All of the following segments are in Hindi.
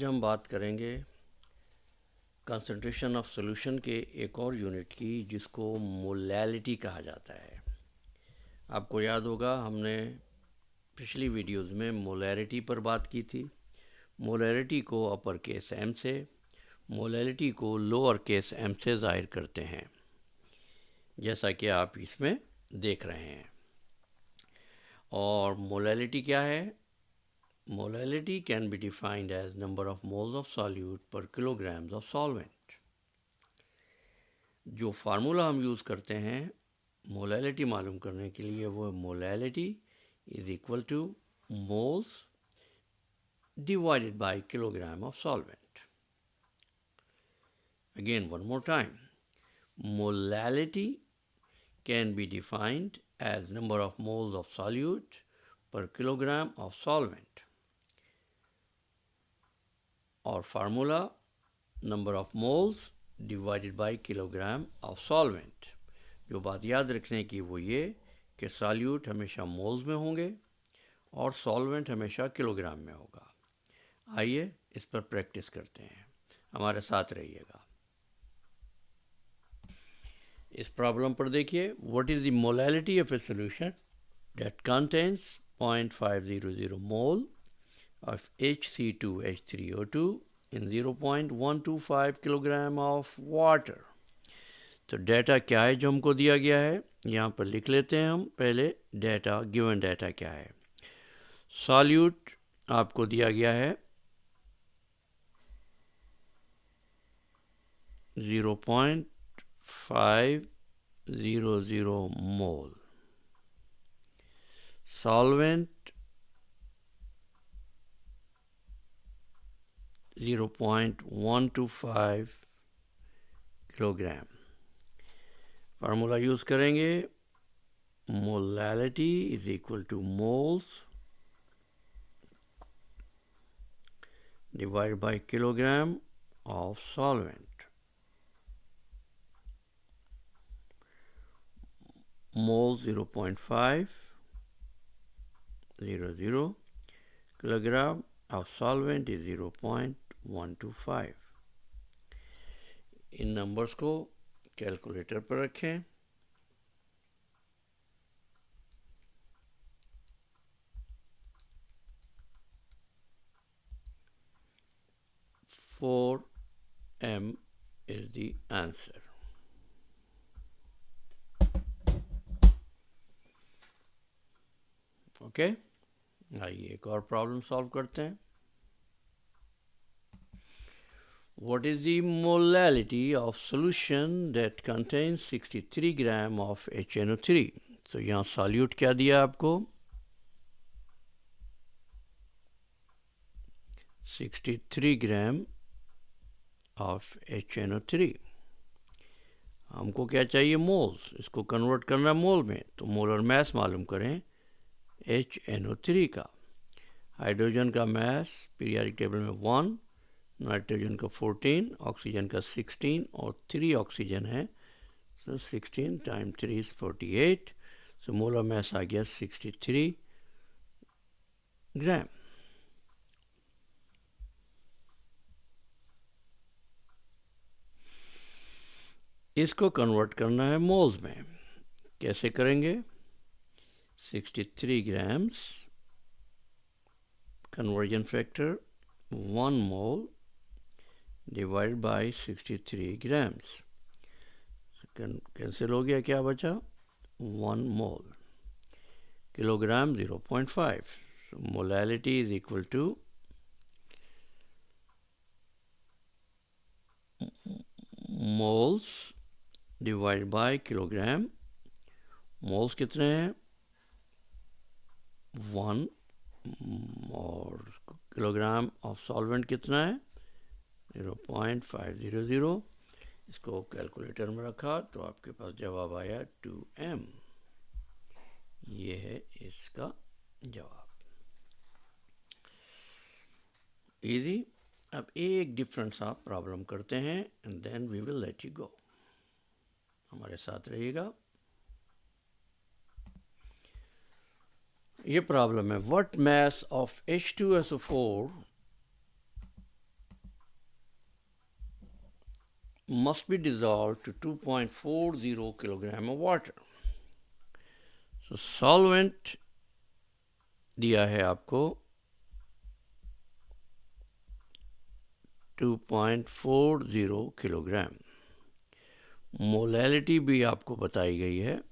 आज हम बात करेंगे कंसंट्रेशन ऑफ सॉल्यूशन के एक और यूनिट की, जिसको मोलैलिटी कहा जाता है। आपको याद होगा हमने पिछली वीडियोस में मोलैरिटी पर बात की थी। मोलैरिटी को अपर केस एम से, मोलैलिटी को लोअर केस एम से जाहिर करते हैं, जैसा कि आप इसमें देख रहे हैं। और मोलैलिटी क्या है? Molality can be defined as number of moles of solute per kilograms of solvent. जो फार्मूला हम यूज़ करते हैं मोलैलिटी मालूम करने के लिए, वो molality is equal to moles divided by kilogram of solvent. Again one more time, molality can be defined as number of moles of solute per kilogram of solvent, और formula number of moles divided by kilogram of solvent. जो बात याद रखने की वो ये कि सॉल्यूट हमेशा मोल्स में होंगे और सॉल्वेंट हमेशा किलोग्राम में होगा। आइए इस पर प्रैक्टिस करते हैं, हमारे साथ रहिएगा। इस प्रॉब्लम पर देखिए, what is the molality of A solution that contains 0.500 mole of HC2H3O2 in 0.125 kilogram of water. तो डेटा क्या है जो हमको दिया गया है, यहाँ पर लिख लेते हैं हम पहले। डेटा, गिवन डेटा क्या है? सॉल्यूट आपको दिया गया है 0.500 मोल, सॉल्वेंट 0.125 किलोग्राम। फार्मूला यूज करेंगे, molality is equal to moles divide by kilogram of solvent. Mole 0.500 kilogram of solvent is 0.125। In numbers को कैलकुलेटर पर रखें। m is the answer। Okay, आइए एक और प्रॉब्लम सॉल्व करते हैं। What is the molality of solution that contains 63 gram of HNO3? तो यहाँ सॉल्यूट क्या दिया आपको? 63 ग्राम ऑफ HNO3। हमको क्या चाहिए? मोल्स। इसको कन्वर्ट करना मोल में, तो मोलर मास मालूम करें HNO3 का। हाइड्रोजन का मास पीरियोडिक टेबल में 1, नाइट्रोजन का 14, ऑक्सीजन का 16 और 3 ऑक्सीजन है, so 16 time 3 is 48। So molar mass आ गया 63 ग्राम। इसको कन्वर्ट करना है मोल्स में। कैसे करेंगे? 63 grams conversion factor 1 mole divide by 63 grams. Cancel हो गया, क्या बचा? 1 mole. Kilogram 0.5, so molality is equal to moles divide by kilogram. Moles कितने हैं? 1, और किलोग्राम ऑफ सॉल्वेंट कितना है? 0.500। इसको कैलकुलेटर में रखा तो आपके पास जवाब आया 2m। ये है इसका जवाब। इजी। अब एक डिफरेंट सा प्रॉब्लम करते हैं and then we will let you go. हमारे साथ रहिएगा। ये प्रॉब्लम है, what mass of H2SO4 must be dissolved to 2.40 kilogram of water. So solvent दिया है आपको 2.40 किलोग्राम. मोलैलिटी भी आपको बताई गई है.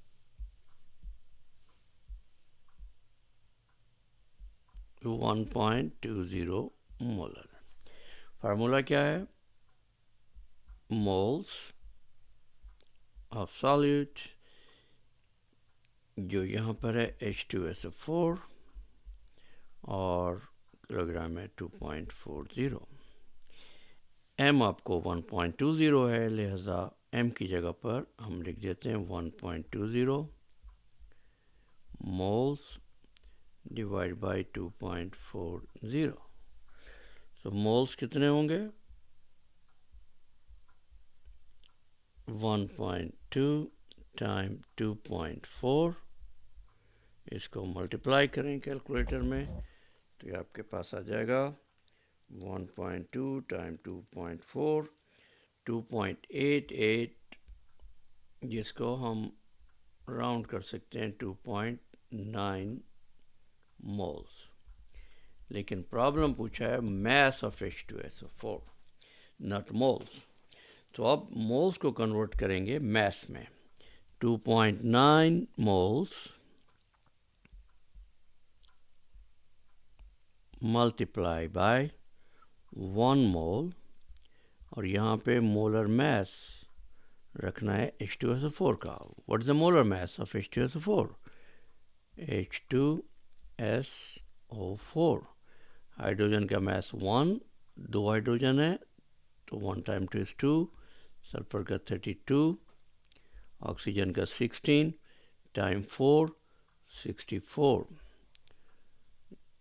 to 1.20 molar. फार्मूला क्या है? मोल्स ऑफ सॉल्यूट, जो यहाँ पर है H2SO4 और किलोग्राम है 2.40. m आपको 1.20 है, लिहाजा m की जगह पर हम लिख देते हैं 1.20 मोल्स डिवाइड बाय 2.40. तो मोल्स कितने होंगे? 1.2 टाइम 2.4. इसको मल्टीप्लाई करें कैलकुलेटर में तो ये आपके पास आ जाएगा 1.2 टाइम 2.4, 2.88, जिसको हम राउंड कर सकते हैं 2.9 मोल्स. लेकिन प्रॉब्लम पूछा है मास ऑफ H2SO4, नॉट मोल्स. तो अब मोल्स को कन्वर्ट करेंगे मास में. 2.9 मोल्स मल्टीप्लाई बाय 1 मोल, और यहाँ पे मोलर मास रखना है H2SO4 का. What is the molar mass of H2SO4? H2SO4. Hydrogen का मास 1, 2 हाइड्रोजन है तो 1 टाइम 2 is 2. सल्फर का 32, ऑक्सीजन का 16 टाइम 4 64.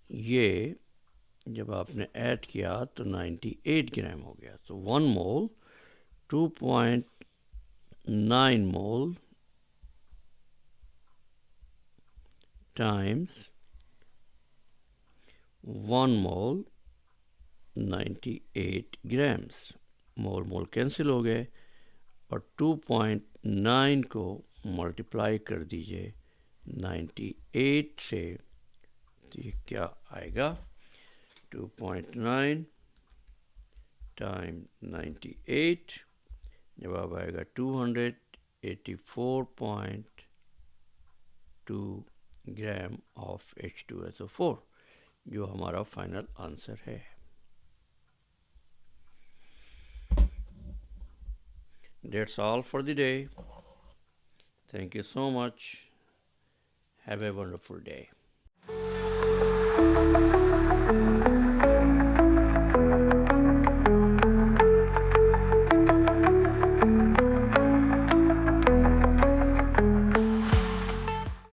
ये जब आपने ऐड किया तो 98 ग्राम हो गया. तो 1 मोल 2.9 मोल टाइम्स 1 मोल 98 ग्राम्स. मोल मोल कैंसिल हो गए और 2.9 को मल्टीप्लाई कर दीजिए 98 से, तो ये क्या आएगा? 2.9 टाइम 98, जवाब आएगा 284.2 ग्राम ऑफ H2SO4, जो हमारा फाइनल आंसर है. That's all for the day. Thank you so much. Have a wonderful day.